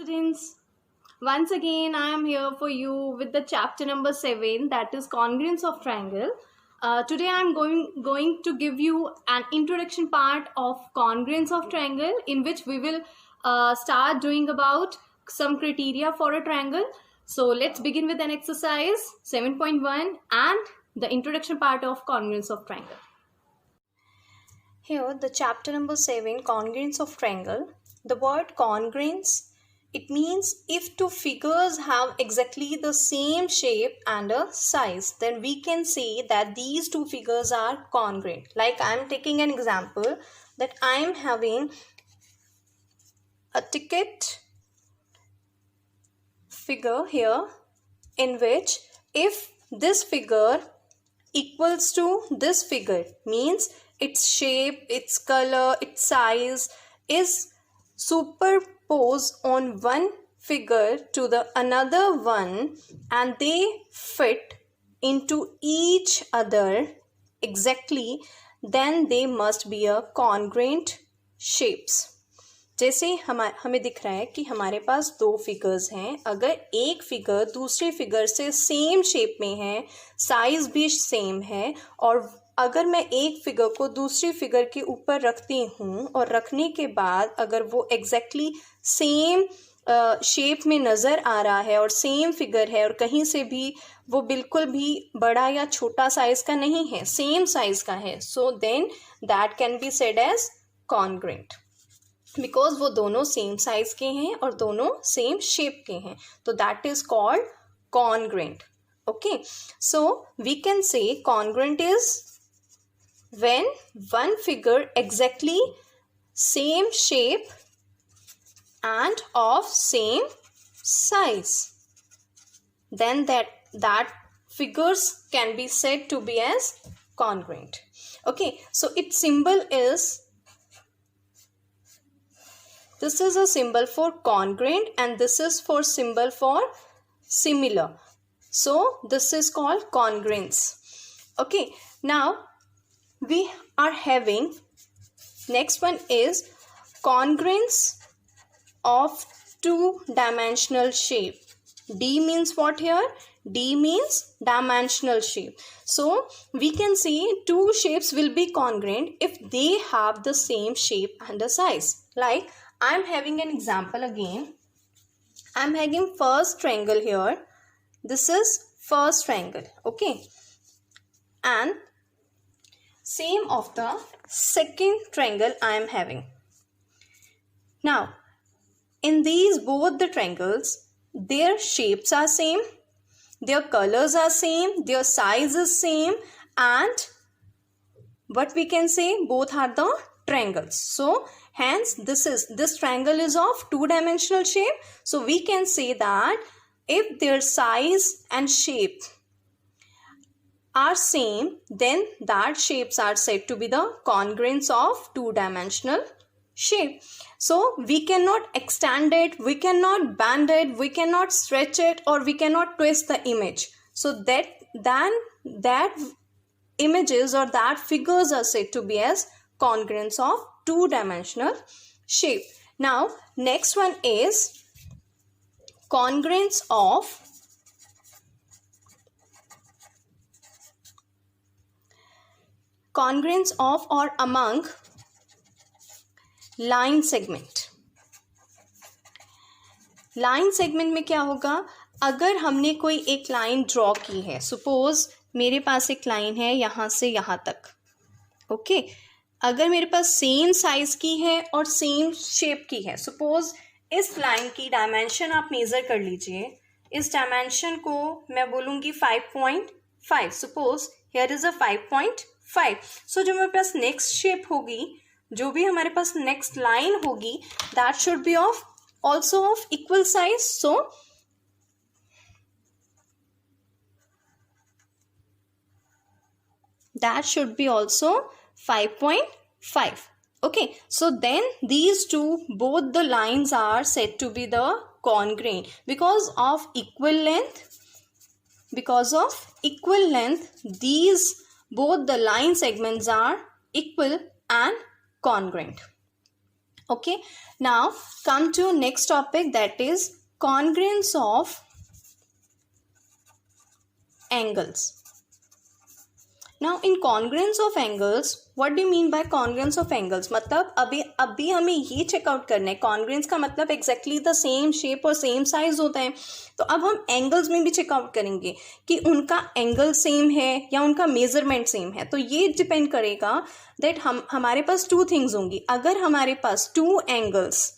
Students, once again I am here for you with the chapter number 7, that is congruence of triangle. Today I am going to give you an introduction part of congruence of triangle, in which we will start doing about some criteria for a triangle. So let's begin with an exercise 7.1 and the introduction part of congruence of triangle. Here the chapter number 7, congruence of triangle. The word congruence, it means if two figures have exactly the same shape and a size, then we can say that these two figures are congruent. Like I am taking an example that I am having a ticket figure here, in which if this figure equals to this figure, means its shape, its color, its size is superposed on one figure to the another one, and they fit into each other exactly, then they must be a congruent shapes. जैसे हमें दिख रहा है कि हमारे पास दो figures हैं, अगर एक फिगर दूसरे फिगर से सेम शेप में है, साइज भी सेम है, और अगर मैं एक फिगर को दूसरी फिगर के ऊपर रखती हूँ और रखने के बाद अगर वो एग्जैक्टली सेम शेप में नज़र आ रहा है और सेम फिगर है और कहीं से भी वो बिल्कुल भी बड़ा या छोटा साइज का नहीं है, सेम साइज का है, so then that can be said as congruent, because वो दोनों सेम साइज के हैं और दोनों सेम शेप के हैं, तो that is called congruent. Okay, so we can say congruent is when one figure exactly same shape and of same size, then that figures can be said to be as congruent. Okay, so its symbol is, this is a symbol for congruent and this is for symbol for similar. So this is called congruence. Okay, now we are having next one is congruence of two-dimensional shape. D means what here? D means dimensional shape. So we can say two shapes will be congruent if they have the same shape and a size. Like I am having an example again. I am having first triangle here. This is first triangle. Okay. And same of the second triangle I am having. Now, in these both the triangles, their shapes are same, their colors are same, their size is same, and what we can say, both are the triangles. So hence this triangle is of two-dimensional shape. So we can say that if their size and shape are same, then that shapes are said to be the congruence of two-dimensional shape. So we cannot extend it, we cannot bend it, we cannot stretch it, or we cannot twist the image. So that images or that figures are said to be as congruence of two-dimensional shape. Now next one is congruence of or among line segment. Line segment में क्या होगा, अगर हमने कोई एक line draw की है, suppose मेरे पास एक लाइन है यहाँ से यहाँ तक. ओके, अगर मेरे पास सेम साइज की है और सेम शेप की है, सपोज इस लाइन की डायमेंशन आप मेज़र कर लीजिए. इस डायमेंशन को मैं बोलूँगी 5.5. सपोज हियर इज अ 5.5. सो जो मेरे पास नेक्स्ट शेप होगी, जो भी हमारे पास नेक्स्ट लाइन होगी, that should be of also of equal size. So that should be also 5.5. okay, so then these two, both the lines are said to be the congruent because of equal length. Because of equal length, these both the line segments are equal and congruent. Okay, now come to next topic, that is congruence of angles. Now in congruence of angles, what do you mean by congruence of angles? मतलब अभी हमें ये checkout करना है. congruence का मतलब exactly the same shape और same size होता है. तो अब हम angles में भी चेकआउट करेंगे कि उनका एंगल सेम है या उनका मेजरमेंट सेम है. तो ये डिपेंड करेगा दैट हमारे पास टू थिंग्स होंगी. अगर हमारे पास टू एंगल्स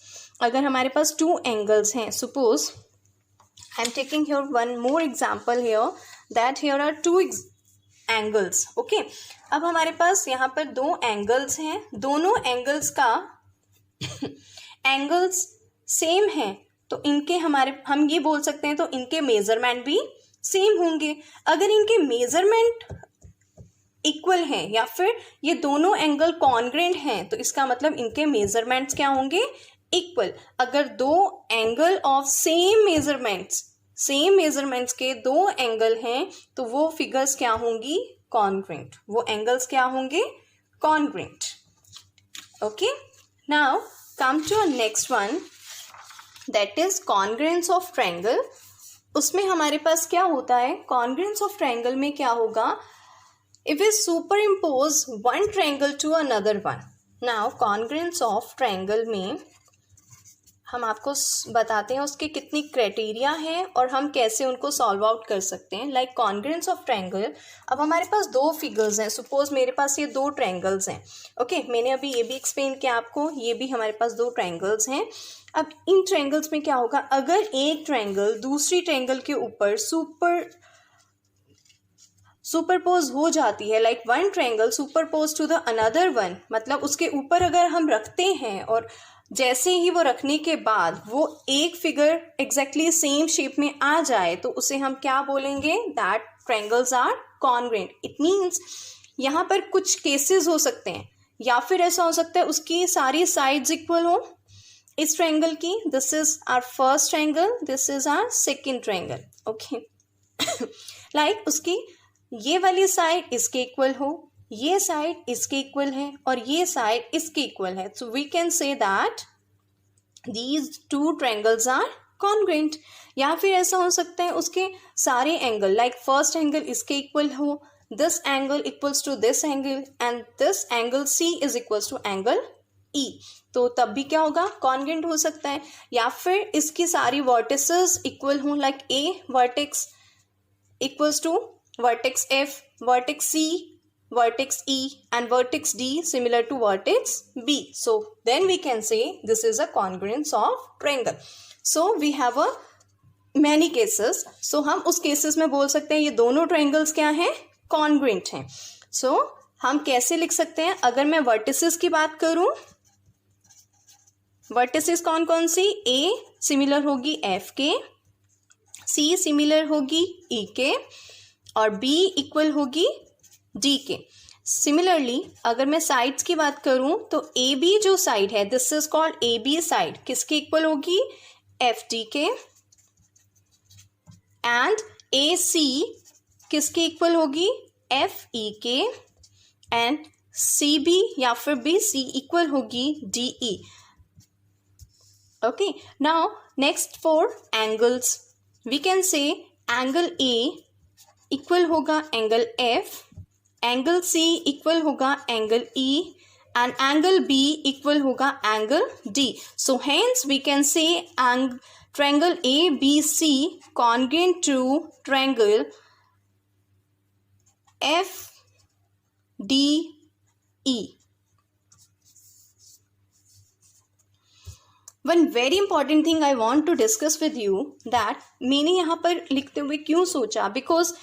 हैं, suppose I am taking here one more example here, that here are two angles. Okay, अब हमारे पास यहाँ पर दो एंगल्स हैं, दोनों एंगल्स का एंगल्स सेम हैं, तो इनके हम ये बोल सकते हैं तो इनके मेजरमेंट भी सेम होंगे. अगर इनके मेजरमेंट इक्वल हैं या फिर ये दोनों एंगल कॉन्ग्रेंट हैं, तो इसका मतलब इनके मेजरमेंट्स क्या होंगे? इक्वल. अगर दो एंगल ऑफ सेम मेजरमेंट्स के दो एंगल हैं, तो वो फिगर्स क्या होंगी? कॉन्ग्रेंट. वो एंगल्स क्या होंगे? Congruent. Okay, now come to next one, that is congruence of triangle. उसमें हमारे पास क्या होता है? कॉन्ग्रेंस ऑफ ट्रायंगल में क्या होगा? If we superimpose one triangle to another one. Now congruence of triangle में हम आपको बताते हैं उसके कितनी क्राइटेरिया हैं और हम कैसे उनको सॉल्व आउट कर सकते हैं. लाइक कॉन्ग्रेंस ऑफ ट्रायंगल, अब हमारे पास दो फिगर्स हैं. सपोज मेरे पास ये दो ट्रायंगल्स हैं. ओके, मैंने अभी ये भी एक्सप्लेन किया आपको, ये भी हमारे पास दो ट्रायंगल्स हैं. अब इन ट्रायंगल्स में क्या होगा? अगर एक ट्रायंगल दूसरी ट्रायंगल के ऊपर सुपरपोज हो जाती है, like one triangle superpose to the another one, मतलब उसके ऊपर अगर हम रखते हैं और जैसे ही वो रखने के बाद वो एक फिगर एग्जैक्टली सेम शेप में आ जाए, तो उसे हम क्या बोलेंगे? That triangles are congruent. It means यहाँ पर कुछ केसेस हो सकते हैं, या फिर ऐसा हो सकता है उसकी सारी साइड्स इक्वल हो इस ट्रायंगल की. This is our first triangle, this is our second triangle. Okay, like उसकी ये वाली साइड इसके इक्वल हो, ये साइड इसके इक्वल है और ये साइड इसके इक्वल है. So we can say that these two triangles are congruent. या फिर ऐसा हो सकता है उसके सारे एंगल, लाइक फर्स्ट एंगल इसके इक्वल हो, this angle equals to this angle and this angle C is equals to angle E. तो तब भी क्या होगा? कॉन्ग्रेंट हो सकता है. या फिर इसकी सारी वर्टिसेस इक्वल हों, like A vertex equals to vertex F, vertex C, vertex E and vertex D similar to vertex B. So then we can say this is a congruence of triangle. So we have a many cases. So हम उस cases में बोल सकते हैं ये दोनों triangles क्या हैं? congruent हैं. So हम कैसे लिख सकते हैं? अगर मैं vertices की बात करूं, vertices कौन कौन सी? A सिमिलर होगी F के, C सिमिलर होगी E के और B इक्वल होगी D के. सिमिलरली अगर मैं साइड्स की बात करूं तो AB जो साइड है, this is called AB side, किसके इक्वल होगी? FD के. एंड AC किसके इक्वल होगी? FE के. एंड CB या फिर BC इक्वल होगी DE. Okay, now next for angles, we can say angle A equal होगा angle F, angle C equal होगा angle E and angle B equal होगा angle D. So hence we can say triangle ABC congruent to triangle FDE. One very important thing I want to discuss with you, that मैंने यहाँ पर लिखते हुए क्यों सोचा? Because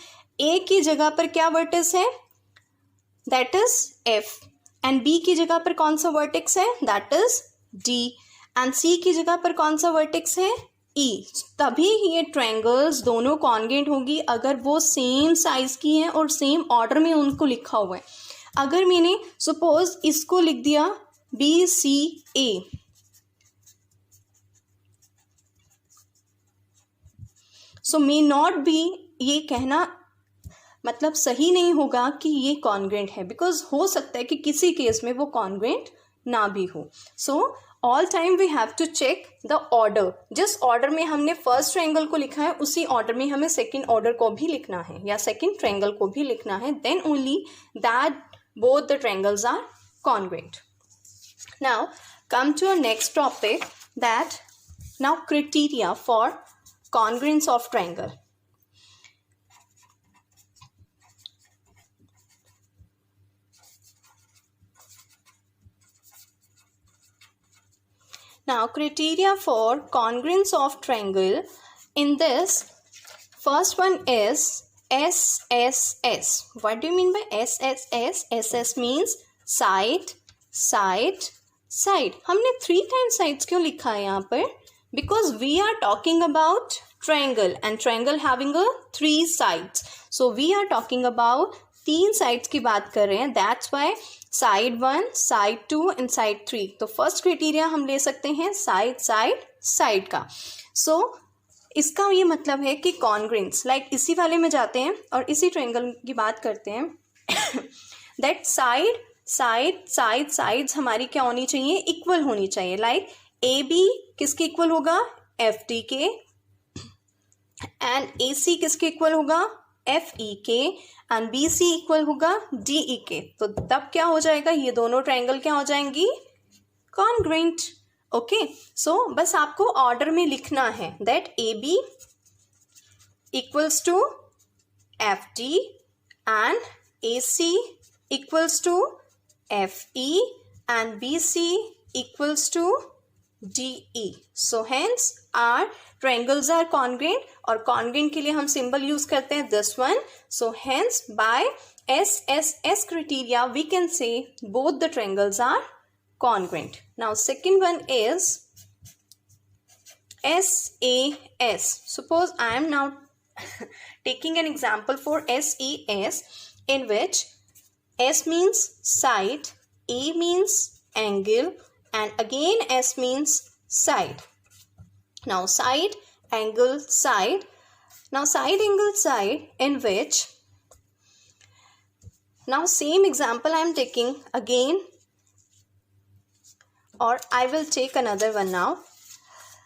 ए की जगह पर क्या वर्टेक्स है? That is F. And B की जगह पर कौन सा वर्टेक्स है? That is D. And C की जगह पर कौन सा वर्टेक्स है? ई. तभी ये ट्रायंगल्स दोनों कॉन्ग्रेंट होगी अगर वो सेम साइज की हैं और सेम ऑर्डर में उनको लिखा हुआ है. अगर मैंने सपोज इसको लिख दिया BCA, so may not be, ये कहना मतलब सही नहीं होगा कि ये कॉन्ग्रेंट है, बिकॉज हो सकता है कि किसी केस में वो कॉन्ग्रेंट ना भी हो. So all time we have to check the order. जिस ऑर्डर में हमने फर्स्ट ट्रायंगल को लिखा है उसी ऑर्डर में हमें सेकेंड ऑर्डर को भी लिखना है या सेकेंड ट्रायंगल को भी लिखना है. Then only that both the triangles are congruent. Now come to our next topic, that now criteria for congruence of triangle. Now criteria for congruence of triangle, in this first one is SSS. What do you mean by SSS? SS means side, side, side. हमने 3 times sides क्यों लिखा है यहाँ पर? Because we are talking about triangle and triangle having a 3 sides. So we are talking about 3 sides की बात कर रहे हैं. That's why side 1, side 2 and side 3. तो first criteria हम ले सकते हैं side, side, side का. So इसका ये मतलब है कि congruence, like इसी वाले में जाते हैं और इसी triangle की बात करते हैं. That sides हमारी क्या होनी चाहिए? इक्वल होनी चाहिए. लाइक ए बी किसके इक्वल होगा? एफ डी के. एंड ए सी किसके इक्वल होगा? एफ ई के. एंड बी सी इक्वल होगा डी ई के. तो तब क्या हो जाएगा? ये दोनों ट्रायंगल क्या हो जाएंगी? कॉन्ग्रुएंट. ओके, सो बस आपको ऑर्डर में लिखना है that A B equals to F D and A C equals to FE and BC equals to DE. So hence our triangles are congruent और congruent के लिए हम symbol use करते हैं this one. So hence by SSS criteria we can say both the triangles are congruent. Now second one is SAS. Suppose I am now taking an example for SAS in which S means side, A means angle, and again S means side. Now side, angle, side. Now side, angle, side, in which now same example I am taking again, or I will take another one now.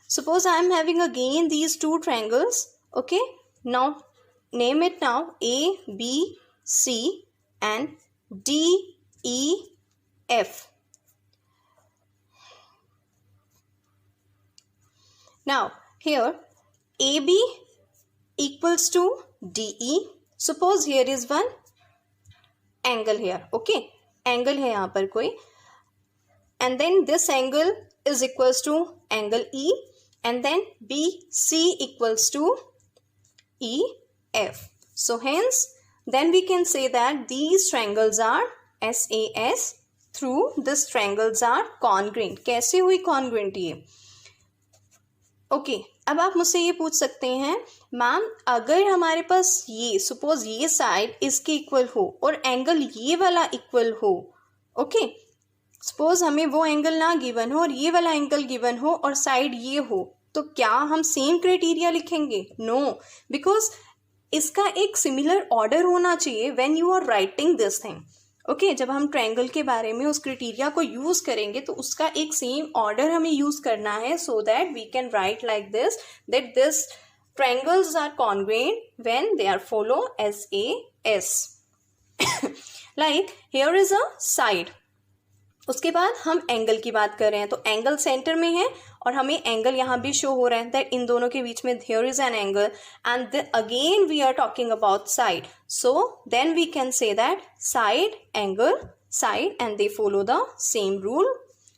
Suppose I am having again these 2 triangles. Okay, now name it now A, B, C and D, E, F. Now here AB equals to DE. Suppose here is one angle here. Okay, angle है यहाँ पर कोई, and then this angle is equals to angle E, and then BC equals to EF. So hence then we can say that these triangles are SAS. Through this triangles are congruent. कैसे हुई congruent ये? Okay, अब आप मुझसे ये पूछ सकते हैं मैम अगर हमारे पास ये सपोज ये साइड इसके इक्वल हो और एंगल ये वाला इक्वल हो. ओके, सपोज हमें वो एंगल ना गिवन हो और ये वाला एंगल गिवन हो और साइड ये हो, तो क्या हम सेम क्राइटेरिया लिखेंगे? नो, बिकॉज इसका एक सिमिलर ऑर्डर होना चाहिए when you are writing this thing. Okay, जब हम ट्रायंगल के बारे में उस क्राइटेरिया को यूज करेंगे तो उसका एक सेम ऑर्डर हमें यूज करना है so that we can write like this that this triangles are congruent when they are follow SAS. Like here is a side. उसके बाद हम एंगल की बात कर रहे हैं तो एंगल सेंटर में है और हमें एंगल यहाँ भी शो हो रहा है दैट इन दोनों के बीच में here is an angle and again we are talking about side. So then we can say that side, angle, side and they follow the same rule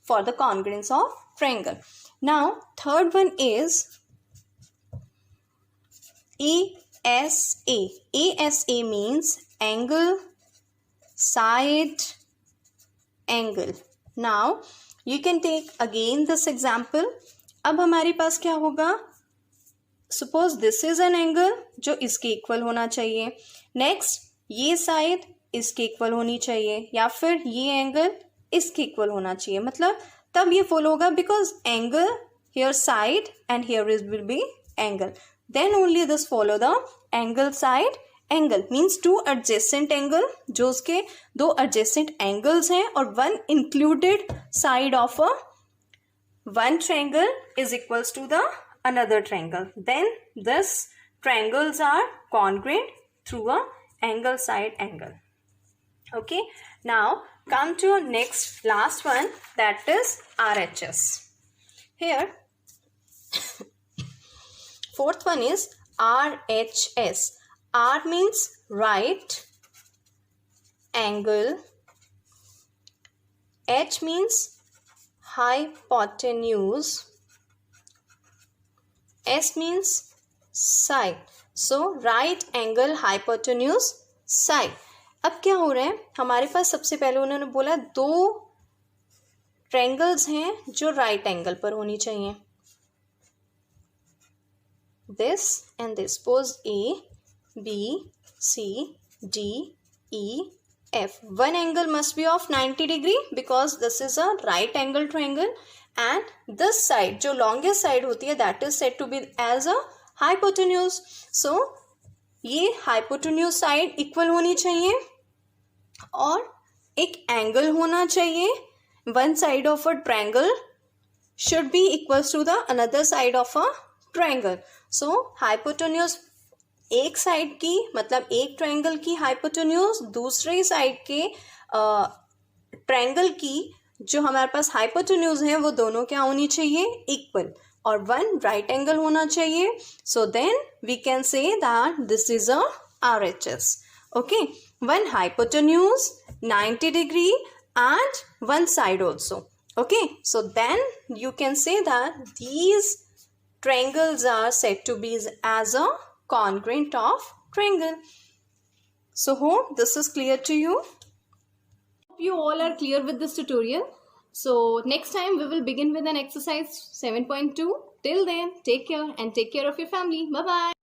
for the congruence of triangle. Now third one is ASA. ASA means angle, side, angle. Now you can take again this example. अब हमारे पास क्या होगा? Suppose this is an angle जो इसके equal होना चाहिए. Next ये side इसके इक्वल होनी चाहिए या फिर ये एंगल इसके इक्वल होना चाहिए. मतलब तब ये फॉलो होगा because angle here side and here is will be angle. Then only this follow the angle, side, angle means two adjacent angle जो उसके दो adjacent angles हैं और one included side of a one triangle is equals to the another triangle. Then this triangles are congruent through a angle side angle. Okay, now come to next last one, that is RHS. Here fourth one is RHS. R means right angle, H means hypotenuse, S means side. So right angle hypotenuse side. अब क्या हो रहा है, हमारे पास सबसे पहले उन्होंने बोला दो ट्रायंगल्स हैं जो राइट एंगल पर होनी चाहिए, this and this. Suppose A, B, C, D, E, F. One angle must be of 90 degree because this is a right angle triangle, and this side जो longest side होती है that is said to be as a hypotenuse. So ये hypotenuse side equal होनी चाहिए और एक angle होना चाहिए. One side of a triangle should be equals to the another side of a triangle. So hypotenuse एक साइड की मतलब एक ट्रायंगल की हाइपोटेन्यूज दूसरे साइड के ट्रायंगल की जो हमारे पास हाइपोटेन्यूज है वो दोनों क्या होनी चाहिए, इक्वल, और वन राइट एंगल होना चाहिए. So then we can say that this is a RHS. Okay, one hypotenuse 90 degree and one side also. Okay, so then you can say that these triangles are said to be as a congruent of triangle. So hope this is clear to you. Hope you all are clear with this tutorial. So next time we will begin with an exercise 7.2. Till then, take care and take care of your family. Bye bye.